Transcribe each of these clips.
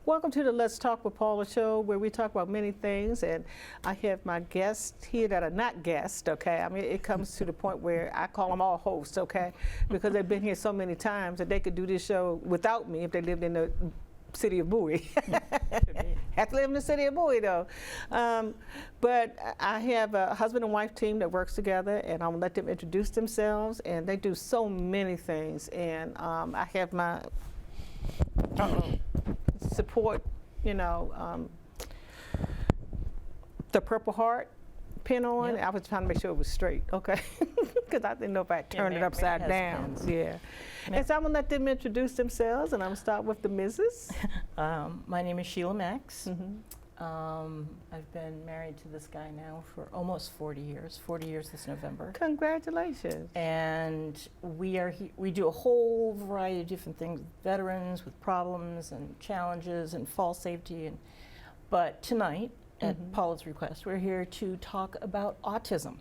Welcome to the Let's Talk with Paula show, where we talk about many things, and I have my guests here that are not guests, okay? I mean, it comes to the point where I call them all hosts, okay? Because they've been here so many times that they could do this show without me if they lived in the city of Bowie. Have to live in the city of Bowie, though. But I have a husband and wife team that works together, and I'm gonna let them introduce themselves, and they do so many things. And I have my support, you know, the Purple Heart pin on. Yep. I was trying to make sure it was straight, okay? Because I didn't know if I turned it upside down. Pins. Yeah. And so I'm gonna let them introduce themselves, and I'm gonna start with the Mrs. My name is Sheila Max. I've been married to this guy now for almost 40 years this November. Congratulations. And we do a whole variety of different things, with veterans with problems and challenges and fall safety. But tonight, at Paula's request, we're here to talk about autism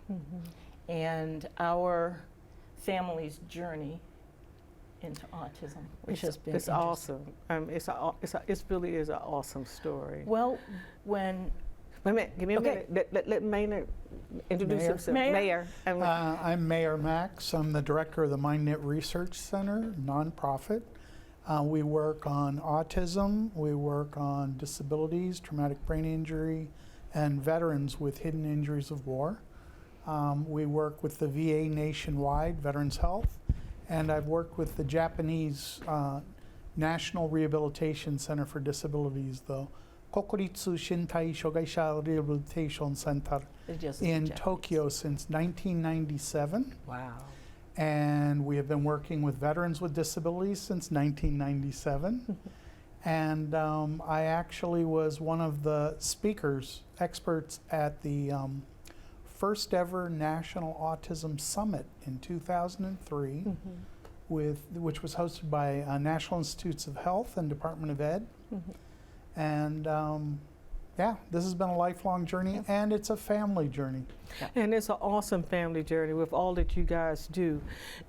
and our family's journey into autism, which has been awesome. It really is an awesome story. Well, wait a minute, give me a minute. Let Maynard introduce himself. Mayor. I'm Mayor Max. I'm the director of the MindKnit Research Center, nonprofit. We work on autism, we work on disabilities, traumatic brain injury, and veterans with hidden injuries of war. We work with the VA nationwide, Veterans Health, and I've worked with the Japanese National Rehabilitation Center for Disabilities, the Kokuritsu Shintai Shogaisha Rehabilitation Center in Tokyo since 1997. Wow. And we have been working with veterans with disabilities since 1997. And I actually was one of the experts at the first ever National Autism Summit in 2003, which was hosted by National Institutes of Health and Department of Ed. And yeah, this has been a lifelong journey, and it's a family journey. And it's an awesome family journey with all that you guys do.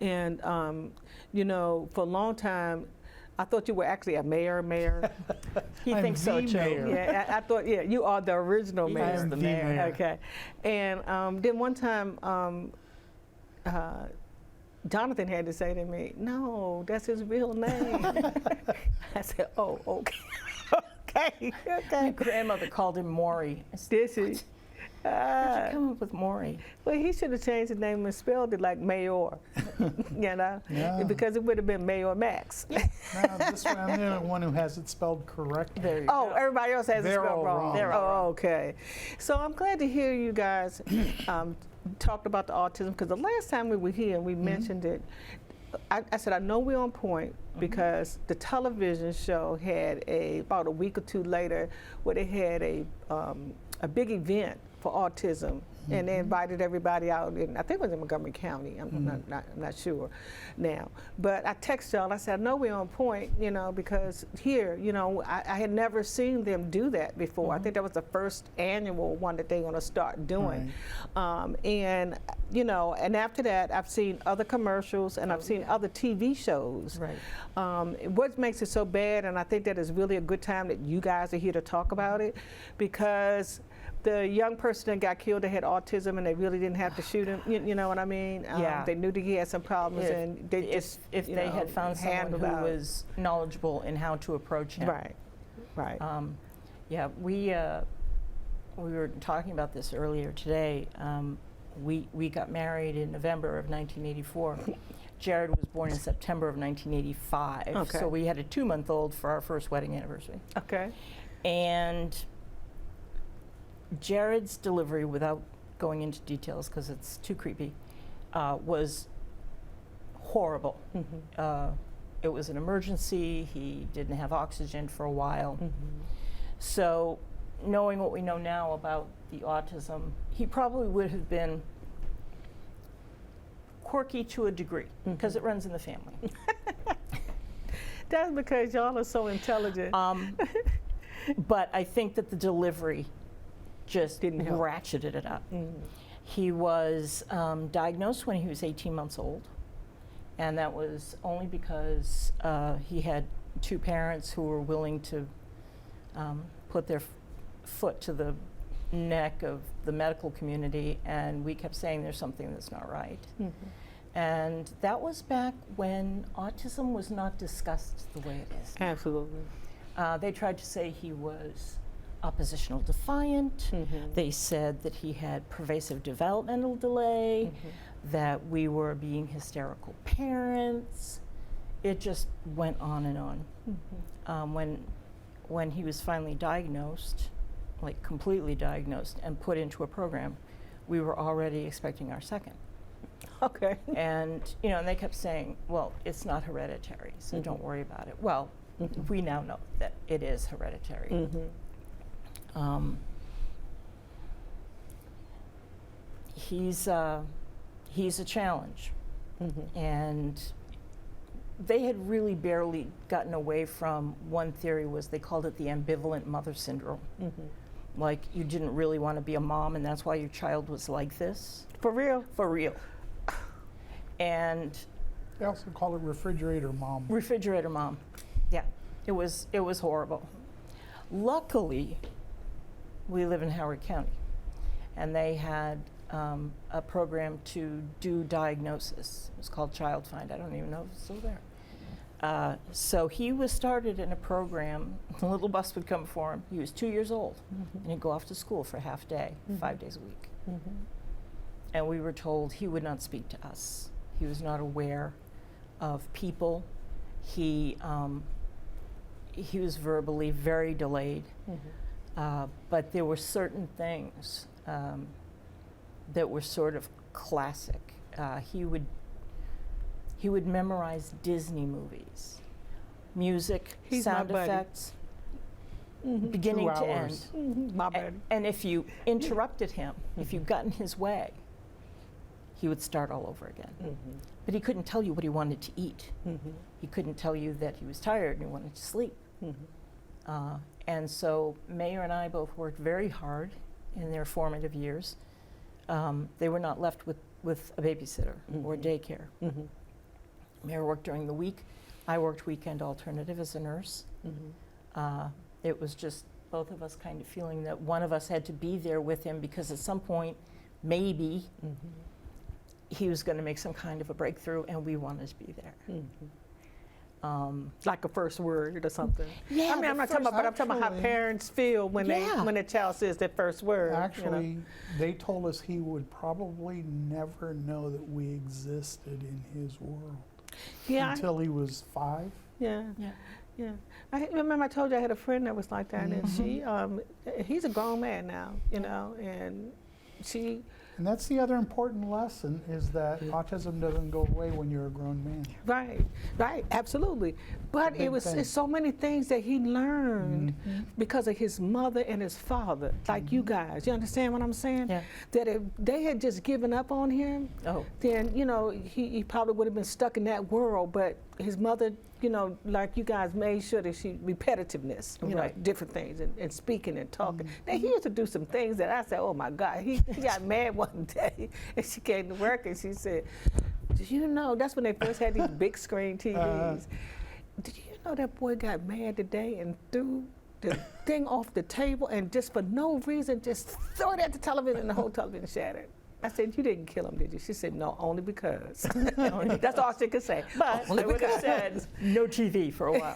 And, you know, for a long time, I thought you were actually a mayor. He thinks so too. Mayor. Yeah, I thought, yeah, you are the original mayor. I'm the mayor. Okay. And then one time, Jonathan had to say to me, "No, that's his real name." I said, "Oh, okay." Okay. My grandmother called him Maury. Did she? Where'd you come up with Maury? Well, he should have changed his name and spelled it like Mayor, you know, because it would have been Mayor Max. No, this one, I'm the only one who has it spelled correctly. There you go. Everybody else has it spelled wrong. They're all wrong. Okay. So I'm glad to hear you guys talked about the autism, because the last time we were here and we mentioned it, I said, I know we're on point because the television show had about a week or two later where they had a big event for autism, and they invited everybody out, and I think it was in Montgomery County. I'm not sure now. But I texted y'all, I said, I know we're on point, you know, because here, you know, I had never seen them do that before. I think that was the first annual one that they're going to start doing. And, you know, and after that, I've seen other commercials, and I've seen other TV shows. Right. What makes it so bad, and I think that is really a good time that you guys are here to talk about it, because the young person that got killed, they had autism, and they really didn't have to shoot him. You know what I mean? Yeah. They knew that he had some problems, and they if they had found someone who was knowledgeable in how to approach him. Right. Yeah, we were talking about this earlier today. We got married in November of 1984. Jared was born in September of 1985. Okay. So we had a 2-month-old for our first wedding anniversary. Okay. And Jared's delivery, without going into details because it's too creepy, was horrible. It was an emergency. He didn't have oxygen for a while. So knowing what we know now about the autism, he probably would have been quirky to a degree because it runs in the family. That's because y'all are so intelligent. But I think that the delivery just ratcheted it up. He was diagnosed when he was 18 months old, and that was only because he had two parents who were willing to put their foot to the neck of the medical community, and we kept saying there's something that's not right. And that was back when autism was not discussed the way it is. Absolutely. They tried to say he was oppositional defiant. They said that he had pervasive developmental delay, that we were being hysterical parents. It just went on and on. When he was finally diagnosed, like completely diagnosed and put into a program, we were already expecting our second. Okay. And you know, and they kept saying, well, it's not hereditary, so don't worry about it. Well, we now know that it is hereditary. He's a challenge, and they had really barely gotten away from one theory. Was they called it the ambivalent mother syndrome. Like you didn't really want to be a mom, and that's why your child was like this. For real? For real. And They also call it refrigerator mom. refrigerator mom. Yeah, it was horrible. Luckily, we live in Howard County, and they had a program to do diagnosis. It was called Child Find. I don't even know if it's still there. So he was started in a program. The little bus would come for him. He was 2 years old, and he'd go off to school for a half day, 5 days a week. And we were told he would not speak to us. He was not aware of people. He was verbally very delayed. But there were certain things that were sort of classic. He would memorize Disney movies, music, He's my sound buddy. effects, beginning 2 to hours. end. My bad. And if you interrupted him, if you got in his way, he would start all over again. But he couldn't tell you what he wanted to eat. He couldn't tell you that he was tired and he wanted to sleep. And so Mayor and I both worked very hard in their formative years. They were not left with a babysitter or daycare. Mayor worked during the week. I worked weekend alternative as a nurse. It was just both of us kind of feeling that one of us had to be there with him, because at some point, maybe, he was going to make some kind of a breakthrough, and we wanted to be there. Like a first word or something. Yeah, I mean, I'm not talking about, but I'm talking about how actually- parents feel when Yeah. when a child says their first word. Actually, they told us he would probably never know that we existed in his world Yeah, until he was 5. yeah, Yeah. yeah. I remember I told you I had a friend that was like that, and she, he's a grown man now, you know, and she, And that's the other important lesson, is that autism doesn't go away when you're a grown man. right, absolutely. But Big thing. it's so many things that he learned because of his mother and his father, like you guys. You understand what I'm saying? Yeah. That if they had just given up on him, Oh, then, you know, he probably would have been stuck in that world. But his mother, you know, like you guys, made sure that she, repetitiveness, you know, Right. different things, and speaking and talking. Now, he used to do some things that I said, oh my God, he got mad one day, and she came to work and she said, did you know, that's when they first had these big screen TVs. Did you know that boy got mad today and threw the thing off the table, and just for no reason, just threw it at the television, and the whole television shattered? I said, you didn't kill him, did you? She said, no, only because. That's all she could say. but Only I would have because. said no TV for a while.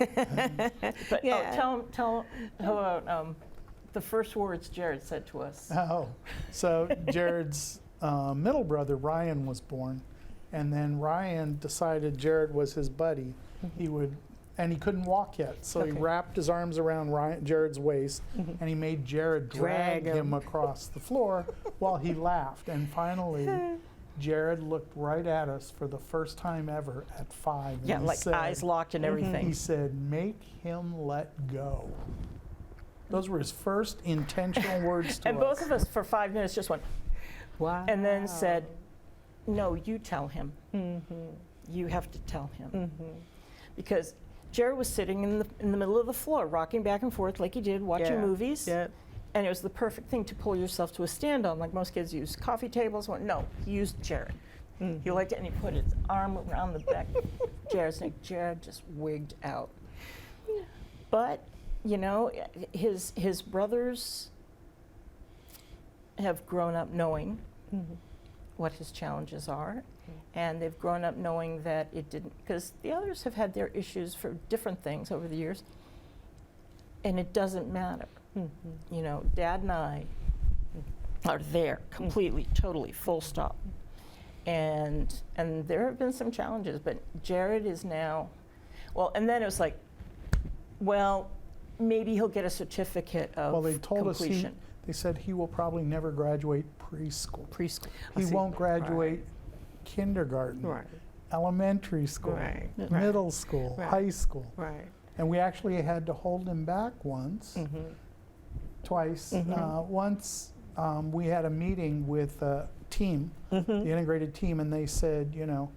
But Yeah. tell how about the first words Jared said to us. Oh, so Jared's middle brother, Ryan, was born. And then Ryan decided Jared was his buddy. And he couldn't walk yet. So he Okay. wrapped his arms around Jared's waist, and he made Jared drag Drag him him. across the floor while he laughed. And finally, Jared looked right at us for the first time ever at 5. And Yeah, he like said, eyes locked and everything. He said, make him let go. Those were his first intentional words to And us. both of us for 5 minutes just went, Wow. and then said, no, you tell him. You have to tell him. Because Jared was sitting in the middle of the floor, rocking back and forth like he did, watching Yeah. movies. Yeah. And it was the perfect thing to pull yourself to a stand on, like most kids use coffee tables. No, he used Jared. He liked it, and he put his arm around the back of Jared's neck. Jared just wigged out. But you know, his brothers have grown up knowing what his challenges are, and they've grown up knowing that it didn't, because the others have had their issues for different things over the years, and it doesn't matter. You know, Dad and I are there completely, totally, full stop. And there have been some challenges, but Jared is now, well, and then it was like, well, maybe he'll get a certificate of Well, they told completion. us they said he will probably never graduate preschool. Preschool. He see. won't graduate kindergarten, Right. elementary school, Right. middle school, Right. high school. Right. And we actually had to hold him back once, twice. Once we had a meeting with a team, the integrated team, and they said, you know,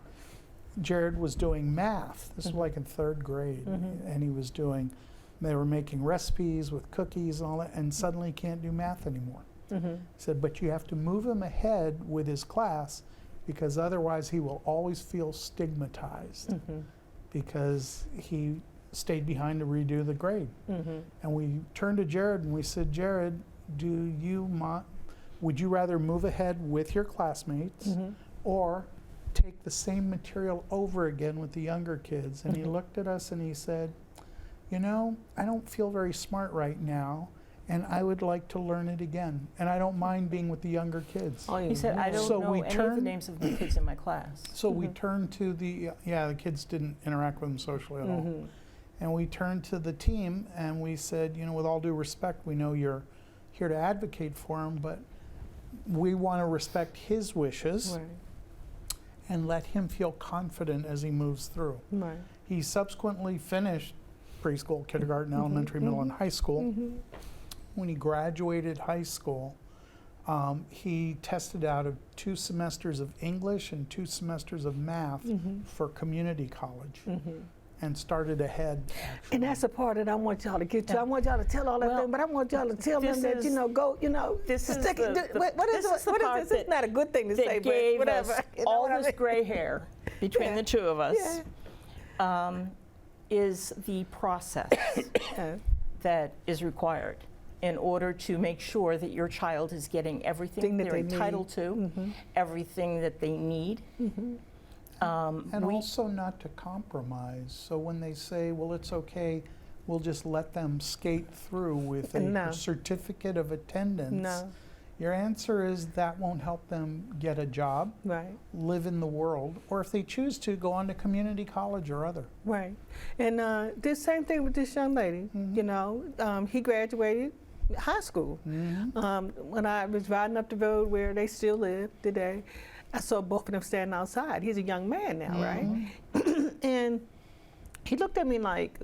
Jared was doing math. This was like in 3rd grade, and he was doing, they were making recipes with cookies and all that, and suddenly he can't do math anymore. He said, but you have to move him ahead with his class, because otherwise he will always feel stigmatized because he stayed behind to redo the grade. And we turned to Jared and we said, Jared, would you rather move ahead with your classmates or take the same material over again with the younger kids? And he looked at us and he said, you know, I don't feel very smart right now, and I would like to learn it again. And I don't mind being with the younger kids. He said, I don't So know we any of the turned- names of the kids in my class. So we turned to the kids didn't interact with them socially at all. And we turned to the team and we said, you know, with all due respect, we know you're here to advocate for him, but we want to respect his wishes and let him feel confident as he moves through. Right. He subsequently finished preschool, kindergarten, elementary, middle, and high school. When he graduated high school, he tested out of 2 semesters of English and 2 semesters of math for community college. And started ahead. And that's the part that I want y'all to get to. I want y'all to tell all that Well, thing, but I want y'all to tell them this that, you is- know, go, you know, this is stick it. the- What is this is the part this? It's not a good thing to that say, but gave whatever. us You know all what I this mean? gray hair between Yeah. the two of us is the process Yeah. that is required in order to make sure that your child is getting everything Thing that they're they need. entitled to, everything that they need. And also not to compromise. So when they say, well, it's okay, we'll just let them skate through with a No. certificate of attendance. No. Your answer is that won't help them get a job, Right. live in the world, or if they choose to, go on to community college or other. Right. And the same thing with this young lady. You know, he graduated high school. When I was riding up the road where they still live today, I saw both of them standing outside. He's a young man now, right? And he looked at me like,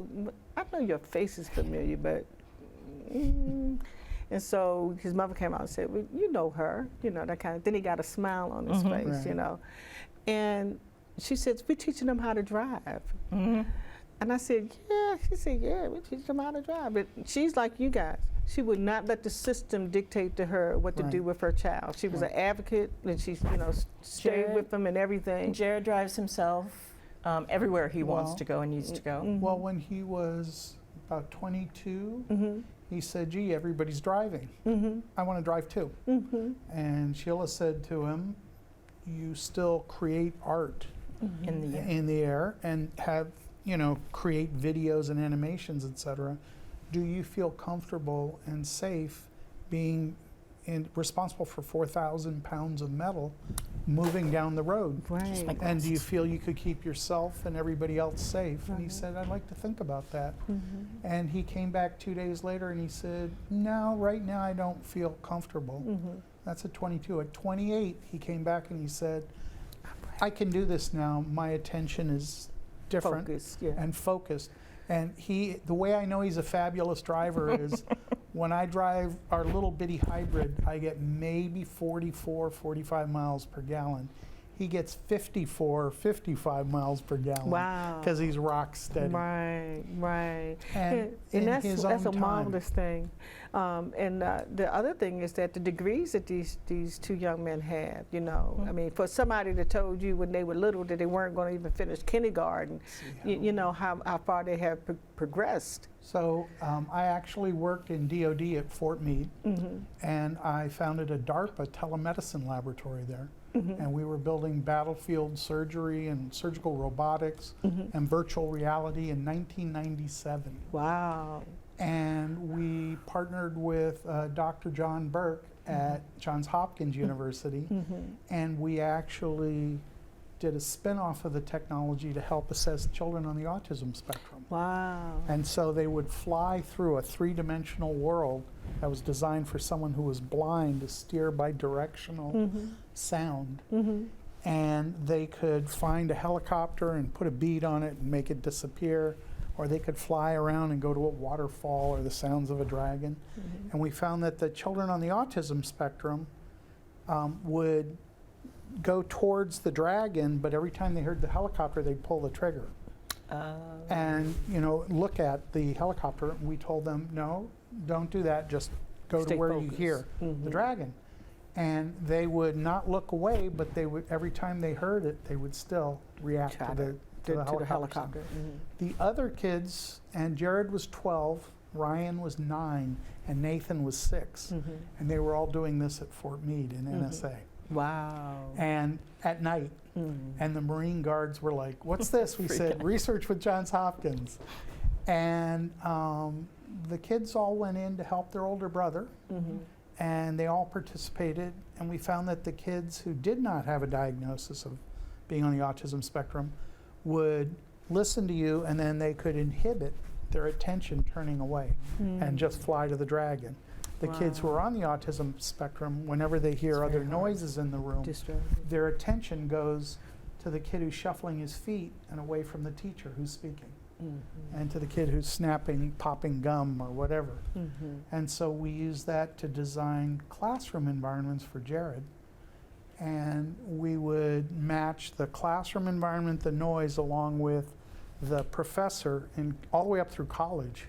I know your face is familiar, but. And so his mother came out and said, well, you know her, you know, that kind of. Then he got a smile on his face, Right. you know. And she said, we're teaching them how to drive. And I said, yeah. She said, yeah, we teach them how to drive. But she's like you guys. She would not let the system dictate to her what to do with her child. She was an advocate, and she, you know, stayed Jared- with them and everything. Jared drives himself everywhere he wants Well, to go and needs to go. Well, when he was about 22, he said, gee, everybody's driving. I want to drive too. And Sheila said to him, you still create art in the air and have, you know, create videos and animations, etc. Do you feel comfortable and safe being responsible for 4,000 pounds of metal moving down the road? Right. And do you feel you could keep yourself and everybody else safe? And he said, I'd like to think about that. And he came back 2 days later and he said, no, right now I don't feel comfortable. That's at 22. At 28, he came back and he said, I can do this now. My attention is different Focused, yeah. and focused. And the way I know he's a fabulous driver is when I drive our little bitty hybrid, I get maybe 44, 45 miles per gallon. he gets 54, 55 miles per gallon. Wow. Because he's rock steady. Right, right. And in that's his that's own a time. marvelous thing. The other thing is that the degrees that these two young men have, you know, I mean, for somebody that told you when they were little that they weren't going to even finish kindergarten, you know how far they have progressed. So I actually worked in DOD at Fort Meade, and I founded a DARPA telemedicine laboratory there. And we were building battlefield surgery and surgical robotics and virtual reality in 1997. Wow. And we partnered with Dr. John Burke at Johns Hopkins University, and we actually did a spin-off of the technology to help assess children on the autism spectrum. Wow. And so they would fly through a three-dimensional world that was designed for someone who was blind to steer by directional sound. And they could find a helicopter and put a bead on it and make it disappear, or they could fly around and go to a waterfall or the sounds of a dragon. And we found that the children on the autism spectrum would go towards the dragon, but every time they heard the helicopter, they'd pull the trigger. And, you know, look at the helicopter. And we told them, no, don't do that. Just go Stay to where focused. you hear the dragon. And they would not look away, but they would, every time they heard it, they would still react Try to the the helicopter. helicopter. The other kids, and Jared was 12, Ryan was 9, and Nathan was 6. And they were all doing this at Fort Meade in NSA. Wow. And at night. And the Marine Guards were like, what's this? We said, research with Johns Hopkins. And the kids all went in to help their older brother. And they all participated. And we found that the kids who did not have a diagnosis of being on the autism spectrum would listen to you, and then they could inhibit their attention turning away and just fly to the dragon. The kids who are on the autism spectrum, whenever they hear other noises in the room, their attention goes to the kid who's shuffling his feet and away from the teacher who's speaking, and to the kid who's snapping, popping gum or whatever. And so we use that to design classroom environments for Jared. And we would match the classroom environment, the noise, along with the professor all the way up through college.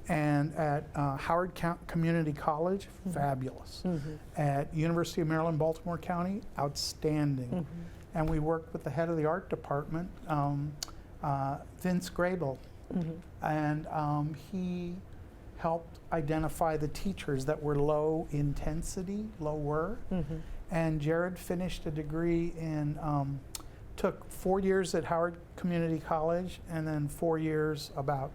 And at Howard Community College, fabulous. At University of Maryland, Baltimore County, outstanding. And we worked with the head of the art department, Vince Grable. And he helped identify the teachers that were low intensity, lower. And Jared finished a degree in, took 4 years at Howard Community College and then 4 years about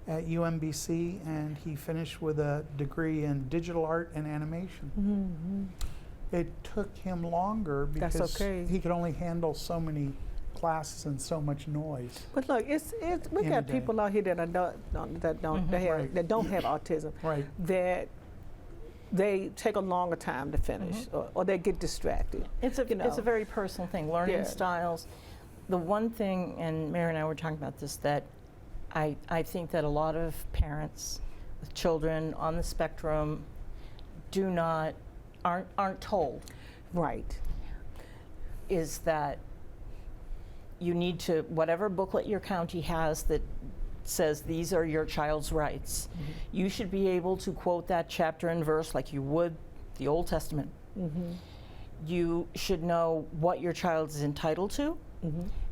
at UMBC, and he finished with a degree in digital art and animation. It took him longer because That's okay. he could only handle so many classes and so much noise. But look, we In got a day. people out here that don't have autism. Right. That they take a longer time to finish, or they get distracted. It's a You it's a know. very personal thing. Learning Yeah. styles. The one thing, and Mary and I were talking about this, that I think that a lot of parents with children on the spectrum aren't told Right. is that you need to, whatever booklet your county has that says these are your child's rights, you should be able to quote that chapter and verse like you would the Old Testament. You should know what your child is entitled to,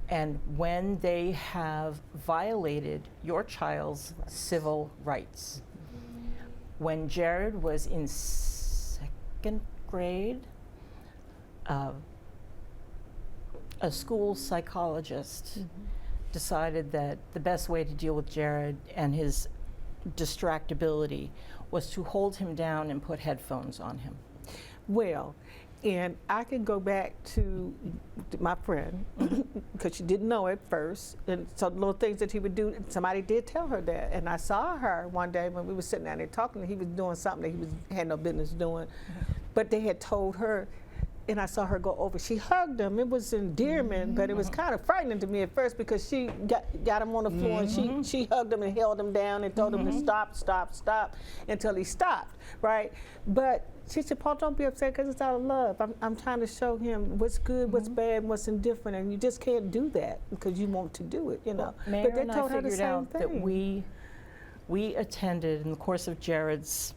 and when they have violated your child's civil rights. When Jared was in 2nd grade, a school psychologist decided that the best way to deal with Jared and his distractibility was to hold him down and put headphones on him. Well, and I can go back to my friend because she didn't know at first, and so little things that he would do. Somebody did tell her that, and I saw her one day when we were sitting down there talking. He was doing something that he had no business doing, but they had told her and I saw her go over. She hugged him. It was endearment, but it was kind of frightening to me at first because she got him on the floor and she hugged him and held him down and told him to stop, stop, stop until he stopped, right? But she said, Paul, don't be upset because it's out of love. I'm trying to show him what's good, what's bad, what's indifferent, and you just can't do that because you want to do it, you know. Mayor But they and told I her the figured same out thing. that we attended in the course of Jared's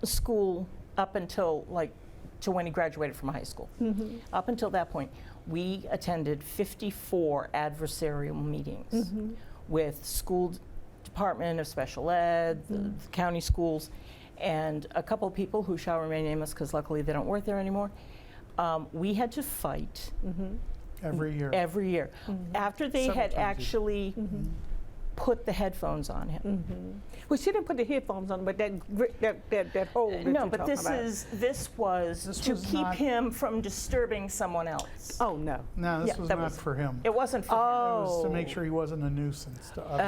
school up until to when he graduated from high school. Up until that point, we attended 54 adversarial meetings with school department of special ed, the county schools, and a couple of people who shall remain nameless because luckily they don't work there anymore. We had to fight Every year. every year. After they Several had times a year. actually put the headphones on him. Well, she didn't put the headphones on, but that hole that No, you're but talking this about. was This to was keep not- him from disturbing someone else. Oh, no. No, this Yeah, was that not was- for him. It wasn't for him. It was to make sure he wasn't a nuisance to others.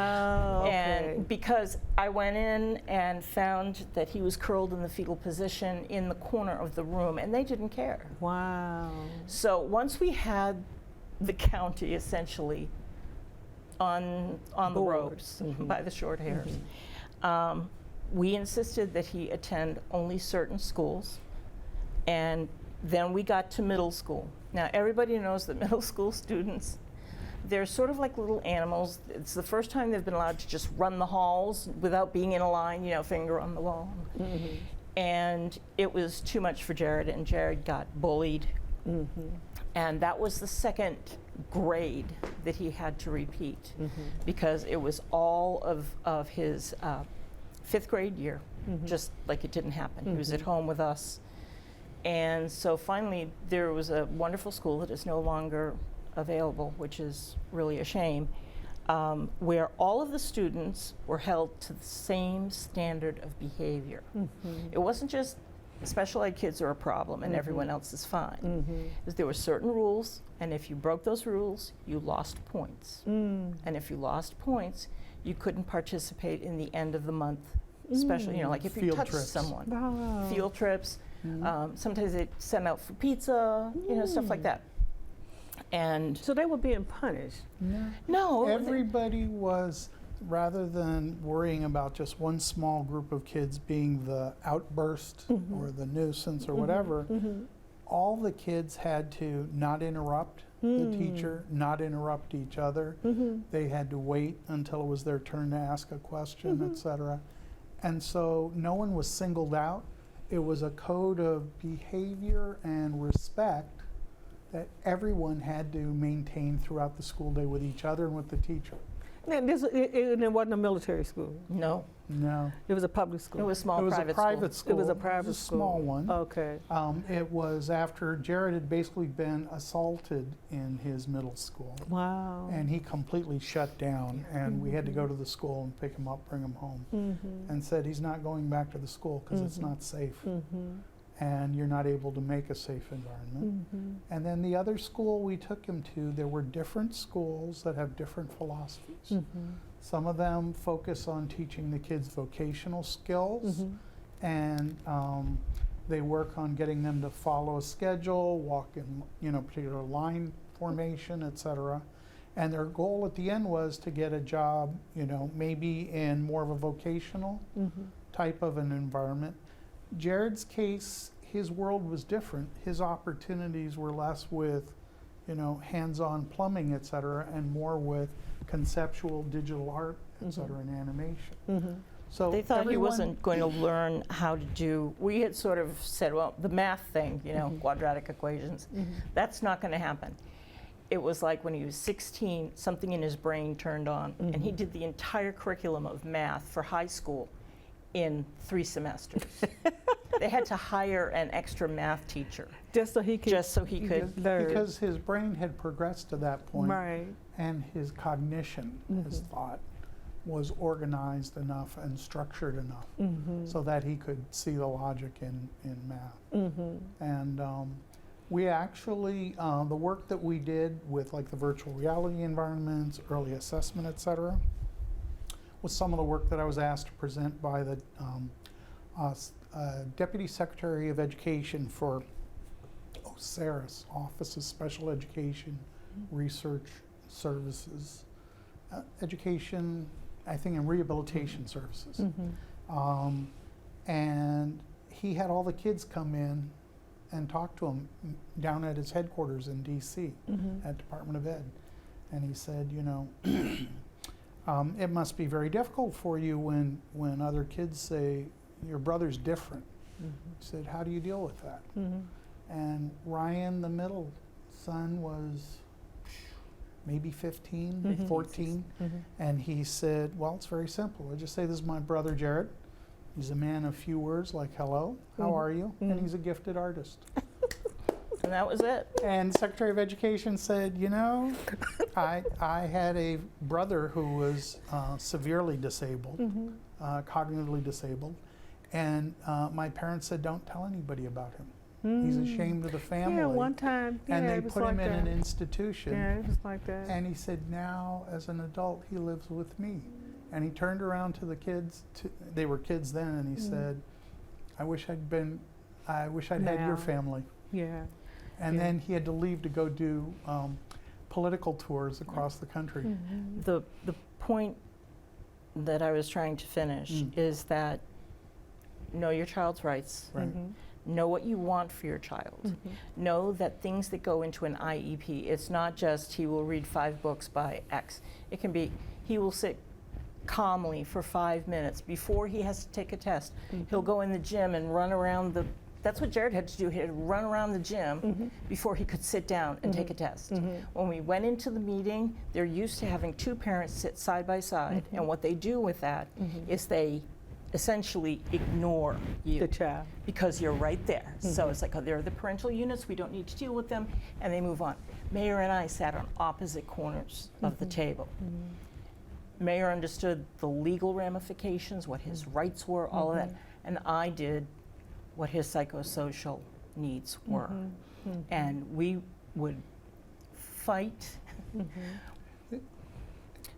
Oh, okay. And because I went in and found that he was curled in the fetal position in the corner of the room, and they didn't care. Wow. So once we had the county essentially on the Board. ropes by the short hairs, we insisted that he attend only certain schools, and then we got to middle school. Now everybody knows that middle school students, they're sort of like little animals. It's the first time they've been allowed to just run the halls without being in a line, finger on the wall. And it was too much for Jared, and Jared got bullied. And that was the second grade that he had to repeat because it was all of his fifth grade year, just like it didn't happen. He was at home with us. And so finally, there was a wonderful school that is no longer available, which is really a shame, where all of the students were held to the same standard of behavior. It wasn't just special ed kids are a problem and everyone else is fine. Because there were certain rules, and if you broke those rules, you lost points. And if you lost points, you couldn't participate in the end of the month special, like if you Field touched trips. someone. Wow. Field trips. Sometimes they send out for pizza, stuff like that. And So they were being punished. no, Everybody was, rather than worrying about just one small group of kids being the outburst or the nuisance or whatever, all the kids had to not interrupt the teacher, not interrupt each other. They had to wait until it was their turn to ask a question, etc. And so no one was singled out. It was a code of behavior and respect that everyone had to maintain throughout the school day with each other and with the teacher. And it wasn't a military school. no, No. It was a public school. it was small It was private a private school. school. It was a private a school. small one. Okay. It was after Jared had basically been assaulted in his middle school. Wow. And he completely shut down, and we had to go to the school and pick him up, bring him home, and said he's not going back to the school because it's not safe, and you're not able to make a safe environment. And then the other school we took him to, there were different schools that have different philosophies. Some of them focus on teaching the kids vocational skills, and they work on getting them to follow a schedule, walk in particular line formation, etc. And their goal at the end was to get a job, maybe in more of a vocational type of an environment. Jared's case, his world was different. His opportunities were less with, hands-on plumbing, etc., and more with conceptual digital art, etc., and animation. So They thought he everyone- wasn't going to learn how to do, we had sort of said, well, the math thing, quadratic equations, that's not going to happen. It was like when he was 16, something in his brain turned on, and he did the entire curriculum of math for high school in 3 semesters. They had to hire an extra math teacher Just so he could learn. Because his brain had progressed to that point, Right. and his cognition, his thought, was organized enough and structured enough so that he could see the logic in math. And we actually, the work that we did with like the virtual reality environments, early assessment, etc., was some of the work that I was asked to present by the Deputy Secretary of Education for OSARIS, Office of Special Education Research Services, education, I think, and rehabilitation services. And he had all the kids come in and talk to him down at his headquarters in DC at Department of Ed. And he said, you know, it must be very difficult for you when other kids say your brother's different. He said, how do you deal with that? And Ryan, the middle son, was maybe 15, 14. And he said, well, it's very simple. I just say, this is my brother Jared. He's a man of few words, like hello, how are you? And he's a gifted artist. And that was it. And Secretary of Education said, you know, I had a brother who was severely disabled, cognitively disabled, and my parents said, don't tell anybody about him. He's ashamed of the family. Yeah, one time. And yeah, they it was put him like in that. an institution. Yeah, it was like that. And he said, now as an adult, he lives with me. And he turned around to the kids, they were kids then, and he said, I wish I'd had your family. Yeah. And then he had to leave to go do political tours across the country. The point that I was trying to finish is that know your child's rights. Right. Know what you want for your child. Know that things that go into an IEP, it's not just he will read 5 books by X. It can be he will sit calmly for 5 minutes before he has to take a test. He'll go in the gym and run around that's what Jared had to do. He had to run around the gym before he could sit down and take a test. When we went into the meeting, they're used to having 2 parents sit side by side, and what they do with that is they essentially ignore you. The child. Because you're right there. So it's like, oh, they're the parental units, we don't need to deal with them, and they move on. Mayor and I sat on opposite corners of the table. Mayor understood the legal ramifications, what his rights were, all of that, and I did what his psychosocial needs were. And we would fight.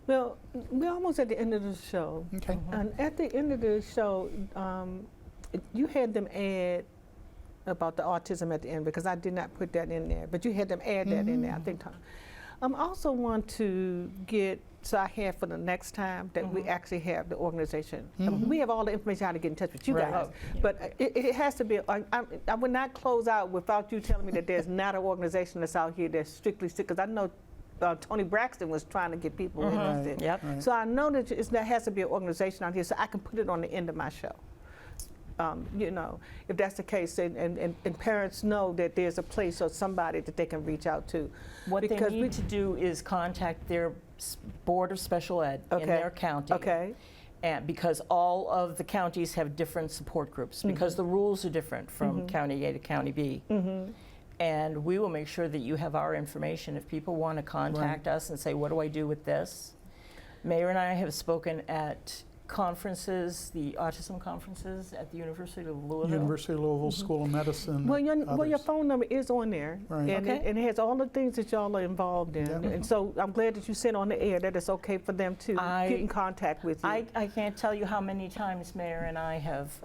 Well, we're almost at the end of the show. Okay. And at the end of the show, you had them add about the autism at the end, because I did not put that in there, but you had them add that in there, I think, Tom. I also want to get, so I have for the next time that we actually have the organization. We have all the information how to get in touch with you Right. guys, but it has to be, I would not close out without you telling me that there's not an organization that's out here that's strictly, because I know Tony Braxton was trying to get people interested. Yep. Right. So I know that there has to be an organization out here, so I can put it on the end of my show. You know, if that's the case, and parents know that there's a place or somebody that they can reach out to. What they Because need to do is contact their Board of Special Ed in their county. Okay. And because all of the counties have different support groups, because the rules are different from county A to county B. And we will make sure that you have our information. If people want to contact us and say, what do I do with this? Mayor and I have spoken at conferences, the autism conferences at the University of Louisville. University of Louisville School of Medicine. Well, your others. phone number is on there, Right. and, Okay. and it has all the things that y'all are involved in. Yep. And so I'm glad that you said on the air that it's okay for them to get in contact with you. I can't tell you how many times Mayor and I have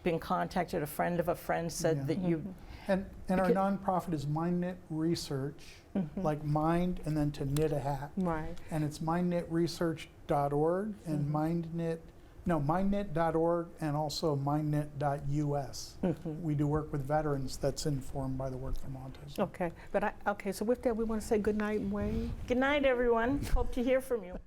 been contacted. A friend of a friend said that you, And our nonprofit is MindKnit Research, like mind and then to knit a hat. Right. And it's mindknitresearch.org and mindknit.org and also mindknit.us. We do work with veterans that's informed by the work from autism. Okay. But okay. So with that, we want to say good night, Wayne. good night, everyone. Hope to hear from you.